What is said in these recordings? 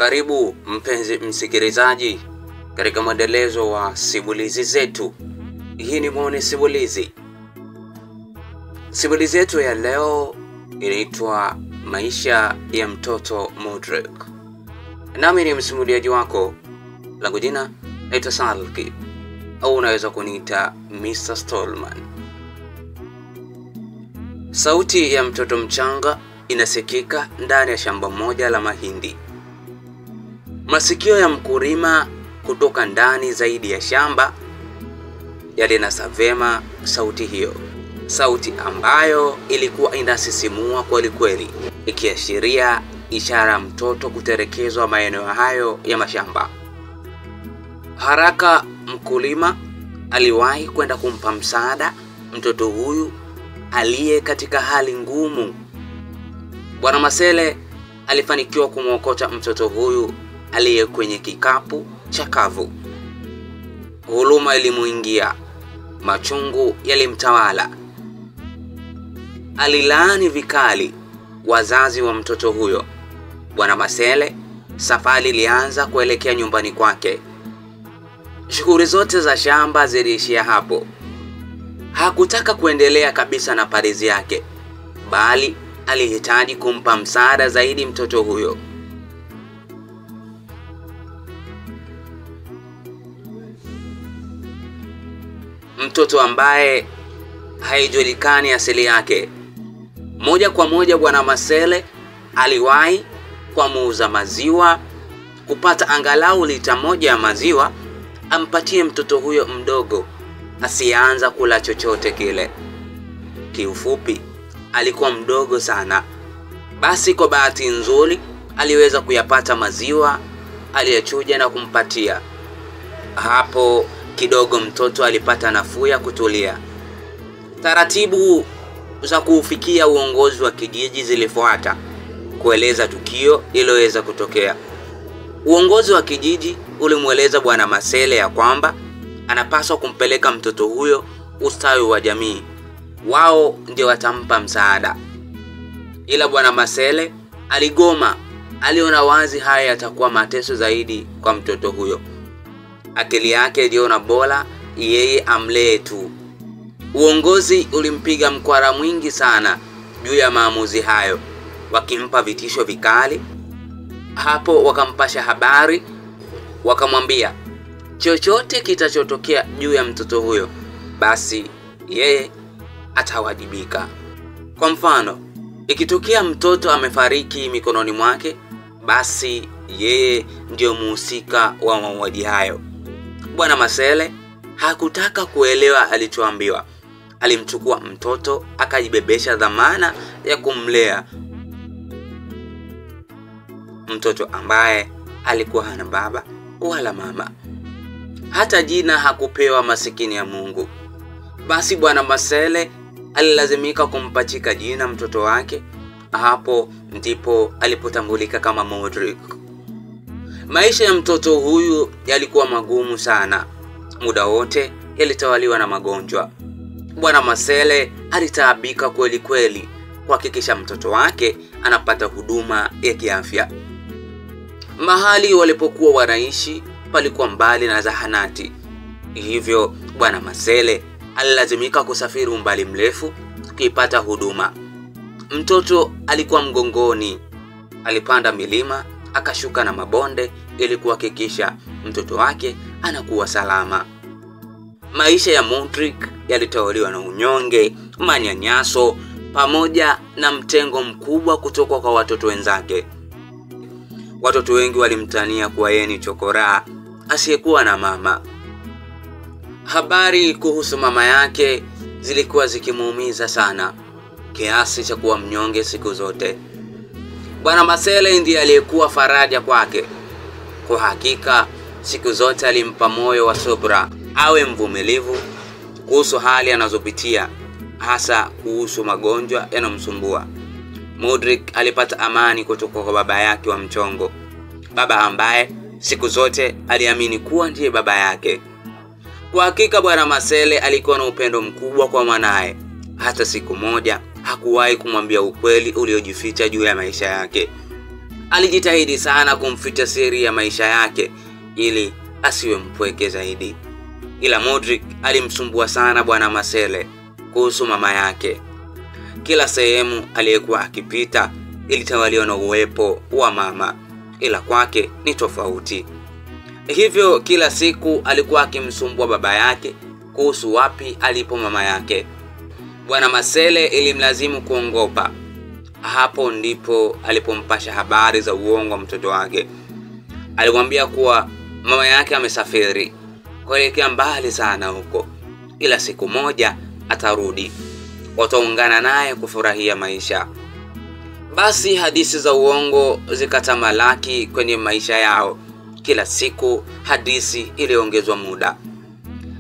Karibu mpenzi msikilizaji katika mwendelezo wa simulizi zetu. Hii ni Mone Simulizi. Simulizi yetu ya leo inaitwa Maisha ya Mtoto Modric. Nami ni msimuliaji wako, langu jina naitwa Salki, au unaweza kuniita Mr. Stallman. Sauti ya mtoto mchanga inasikika ndani ya shamba moja la mahindi. Masikio ya mkulima kutoka ndani zaidi ya shamba yalinasa vema sauti hiyo, sauti ambayo ilikuwa inasisimua kweli kweli, ikiashiria ishara ya mtoto kutelekezwa maeneo hayo ya mashamba. Haraka mkulima aliwahi kwenda kumpa msaada mtoto huyu aliye katika hali ngumu. Bwana Masele alifanikiwa kumwokota mtoto huyu aliye kwenye kikapu chakavu. Huruma ilimuingia, machungu yalimtawala. Alilaani vikali wazazi wa mtoto huyo. Bwana Masele safari ilianza kuelekea nyumbani kwake. Shughuli zote za shamba ziliishia hapo. Hakutaka kuendelea kabisa na palizi yake, bali alihitaji kumpa msaada zaidi mtoto huyo. Mtoto ambaye haijulikani asili yake. Moja kwa moja Bwana Masele aliwahi kwa muuza maziwa kupata angalau lita moja ya maziwa ampatie mtoto huyo mdogo asianza kula chochote kile. Kiufupi, alikuwa mdogo sana. Basi kwa bahati nzuri aliweza kuyapata maziwa aliyochuja na kumpatia. Hapo kidogo mtoto alipata nafuu ya kutulia. Taratibu za kufikia uongozi wa kijiji zilifuata kueleza tukio lililoweza kutokea. Uongozi wa kijiji ulimweleza Bwana Masele ya kwamba anapaswa kumpeleka mtoto huyo ustawi wa jamii. Wao ndio watampa msaada. Ila Bwana Masele aligoma. Aliona wazi haya yatakuwa mateso zaidi kwa mtoto huyo. Akili yake iliona bora yeye amlee tu. Uongozi ulimpiga mkwara mwingi sana juu ya maamuzi hayo, wakimpa vitisho vikali. Hapo wakampasha habari, wakamwambia chochote kitachotokea juu ya mtoto huyo, basi yeye atawajibika. Kwa mfano, ikitokea mtoto amefariki mikononi mwake, basi yeye ndio muhusika wa mauaji hayo. Bwana Masele hakutaka kuelewa alichoambiwa. Alimchukua mtoto akajibebesha dhamana ya kumlea mtoto ambaye alikuwa hana baba wala mama. Hata jina hakupewa, masikini ya Mungu. Basi Bwana Masele alilazimika kumpachika jina mtoto wake. Hapo ndipo alipotambulika kama Modric. Maisha ya mtoto huyu yalikuwa magumu sana. Muda wote yalitawaliwa na magonjwa. Bwana Masele alitaabika kweli kweli kuhakikisha mtoto wake anapata huduma ya kiafya. Mahali walipokuwa wanaishi palikuwa mbali na zahanati. Hivyo Bwana Masele alilazimika kusafiri umbali mrefu kuipata huduma. Mtoto alikuwa mgongoni. Alipanda milima, akashuka na mabonde ili kuhakikisha mtoto wake anakuwa salama. Maisha ya Modric yalitawaliwa na unyonge, manyanyaso, pamoja na mtengo mkubwa kutoka kwa watoto wenzake. Watoto wengi walimtania kuwa yeye ni chokora asiyekuwa na mama. Habari kuhusu mama yake zilikuwa zikimuumiza sana, kiasi cha kuwa mnyonge siku zote. Bwana Masele ndiye aliyekuwa faraja kwake. Kwa hakika siku zote alimpa moyo wa subra, awe mvumilivu kuhusu hali anazopitia, hasa kuhusu magonjwa yanomsumbua. Modric alipata amani kutoka kwa baba yake wa mchongo, baba ambaye siku zote aliamini kuwa ndiye baba yake. Kwa hakika Bwana Masele alikuwa na upendo mkubwa kwa mwanae. Hata siku moja hakuwahi kumwambia ukweli uliojificha juu ya maisha yake. Alijitahidi sana kumficha siri ya maisha yake ili asiwe mpweke zaidi. Ila Modric alimsumbua sana Bwana Marcel kuhusu mama yake. Kila sehemu aliyekuwa akipita ilitawaliwa na uwepo wa mama, ila kwake ni tofauti. Hivyo kila siku alikuwa akimsumbua baba yake kuhusu wapi alipo mama yake. Bwana Marcel ilimlazimu kuongopa. Hapo ndipo alipompasha habari za uongo mtoto wake. Alimwambia kuwa mama yake amesafiri kuelekea mbali sana huko, ila siku moja atarudi, wataungana naye kufurahia maisha. Basi hadithi za uongo zikatamalaki kwenye maisha yao. Kila siku hadithi iliongezwa muda,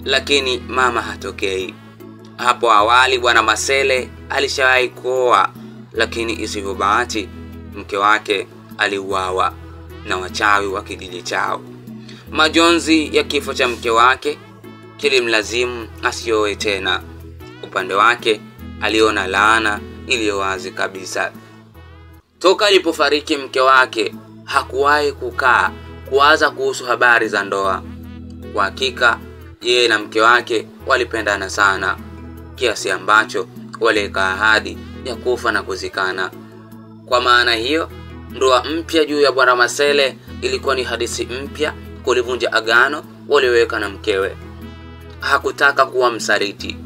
lakini mama hatokei. Hapo awali Bwana Marcel alishawahi kuoa, lakini isivyo bahati mke wake aliuawa na wachawi wa kijiji chao. Majonzi ya kifo cha mke wake kilimlazimu asioe tena. Upande wake aliona laana iliyo wazi kabisa. Toka alipofariki mke wake hakuwahi kukaa kuwaza kuhusu habari za ndoa. Kwa hakika yeye na mke wake walipendana sana, kiasi ambacho waliweka ahadi ya kufa na kuzikana. Kwa maana hiyo, ndoa mpya juu ya Bwana Marcel ilikuwa ni hadithi mpya kulivunja agano walioweka na mkewe. Hakutaka kuwa msaliti,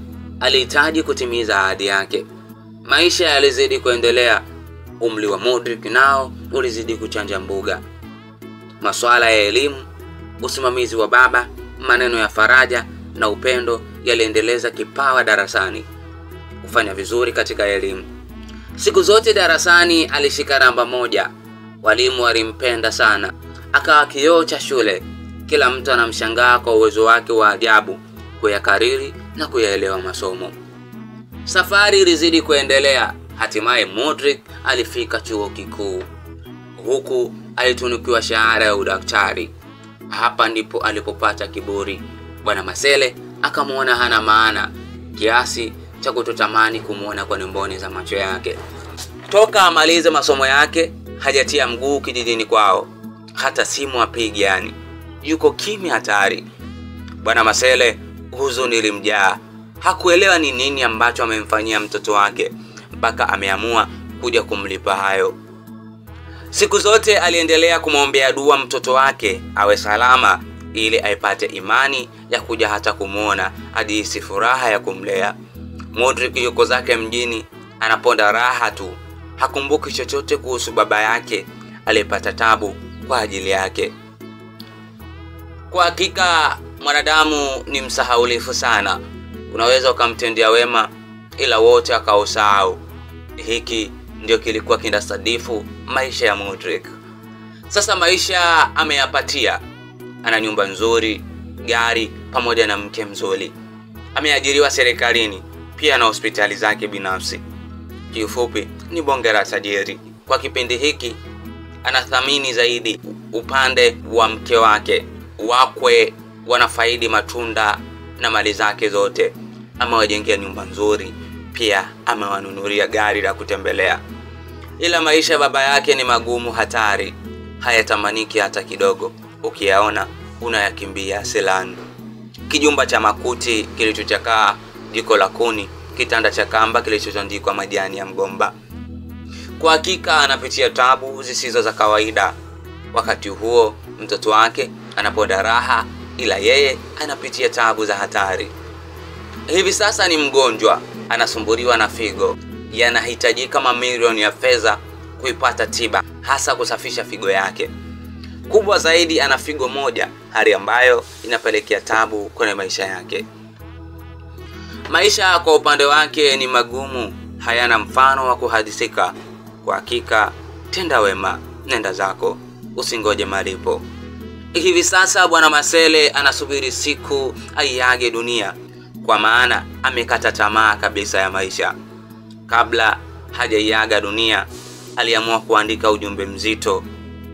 alihitaji kutimiza ahadi yake. Maisha yalizidi kuendelea. Umri wa Modric nao ulizidi kuchanja mbuga. Masuala ya elimu, usimamizi wa baba, maneno ya faraja na upendo yaliendeleza kipawa darasani. Kufanya vizuri katika elimu. Siku zote darasani alishika namba moja. Walimu walimpenda sana. Akawa kioo cha shule. Kila mtu anamshangaa kwa uwezo wake wa ajabu kuyakariri na kuyaelewa masomo. Safari ilizidi kuendelea. Hatimaye Modric alifika chuo kikuu. Huku alitunukiwa shahada ya udaktari. Hapa ndipo alipopata kiburi. Bwana Marcel akamuona hana maana kiasi cha kutotamani kumuona kwa mboni za macho yake. Toka amalize masomo yake hajatia mguu kijijini kwao. Hata simu apigi yani. Yuko kimya hatari. Bwana Marcel huzuni ilimjaa. Hakuelewa ni nini ambacho amemfanyia mtoto wake mpaka ameamua kuja kumlipa hayo. Siku zote aliendelea kumwombea dua mtoto wake awe salama ili aipate imani ya kuja hata kumuona hadi isi furaha ya kumlea. Modric yuko zake mjini anaponda raha tu. Hakumbuki chochote kuhusu baba yake aliyepata tabu kwa ajili yake. Kwa hakika mwanadamu ni msahaulifu sana. Unaweza ukamtendea wema ila wote akausahau. Hiki ndio kilikuwa kinasadifu maisha ya Modric. Sasa maisha ameyapatia. Ana nyumba nzuri, gari pamoja na mke mzuri. Ameajiriwa serikalini, pia na hospitali zake binafsi. Kiufupi ni bonge la tajiri. Kwa kipindi hiki anathamini zaidi upande wa mke wake. Wakwe wanafaidi matunda na mali zake zote. Amewajengea nyumba nzuri, pia amewanunulia gari la kutembelea. Ila maisha ya baba yake ni magumu hatari. Hayatamaniki hata kidogo. Ukiyaona unayakimbia selani. Kijumba cha makuti kilichochakaa, jiko la kuni, kitanda cha kamba kilichotandikwa majani ya mgomba. Kwa hakika anapitia tabu zisizo za kawaida. Wakati huo mtoto wake anaponda raha, ila yeye anapitia tabu za hatari. Hivi sasa ni mgonjwa, anasumbuliwa na figo. Yanahitajika mamilioni ya fedha kuipata tiba, hasa kusafisha figo yake. Kubwa zaidi ana figo moja, hali ambayo inapelekea tabu kwenye maisha yake. Maisha kwa upande wake ni magumu, hayana mfano wa kuhadithika. Kwa hakika tenda wema, nenda zako, usingoje malipo. Hivi sasa Bwana Marcel anasubiri siku aiage dunia, kwa maana amekata tamaa kabisa ya maisha. Kabla hajaiaga dunia, aliamua kuandika ujumbe mzito,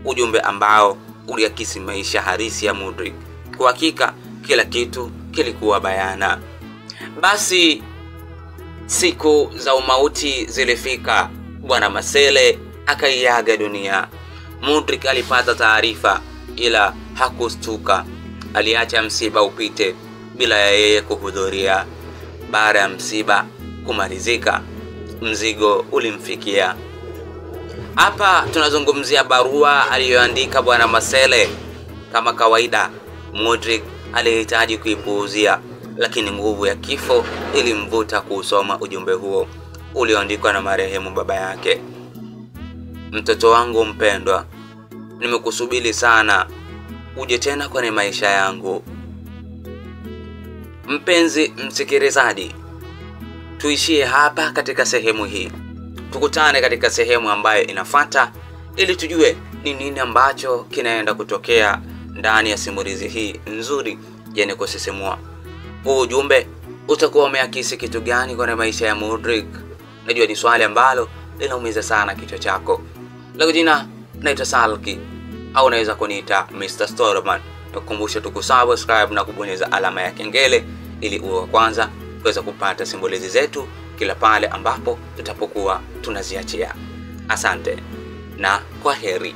ujumbe ambao uliakisi maisha halisi ya Modric. Kwa hakika kila kitu kilikuwa bayana. Basi siku za umauti zilifika. Bwana Marcel akaiaga dunia. Mudrik alipata taarifa ila hakustuka. Aliacha msiba upite bila ya yeye kuhudhuria. Baada ya msiba kumalizika, mzigo ulimfikia. Hapa tunazungumzia barua aliyoandika Bwana Masele. Kama kawaida, Mudrik alihitaji kuipuuzia, lakini nguvu ya kifo ilimvuta kusoma ujumbe huo ulioandikwa na marehemu baba yake. Mtoto wangu mpendwa, nimekusubiri sana uje tena kwenye maisha yangu. Mpenzi msikilizaji, tuishie hapa katika sehemu hii. Tukutane katika sehemu ambayo inafuata ili tujue ni nini ambacho kinaenda kutokea ndani ya simulizi hii nzuri yenye kusisimua. Huu ujumbe utakuwa umeakisi kitu gani kwenye maisha ya Mudrik? Najua ni swali ambalo linaumiza sana kichwa chako. Langu jina naitwa Salki, au unaweza kuniita Mr. Storyman. Nakukumbusha kusubscribe na kubonyeza alama ya kengele ili uwe wa kwanza kuweza kupata simulizi zetu kila pale ambapo tutapokuwa tunaziachia. Asante na kwaheri.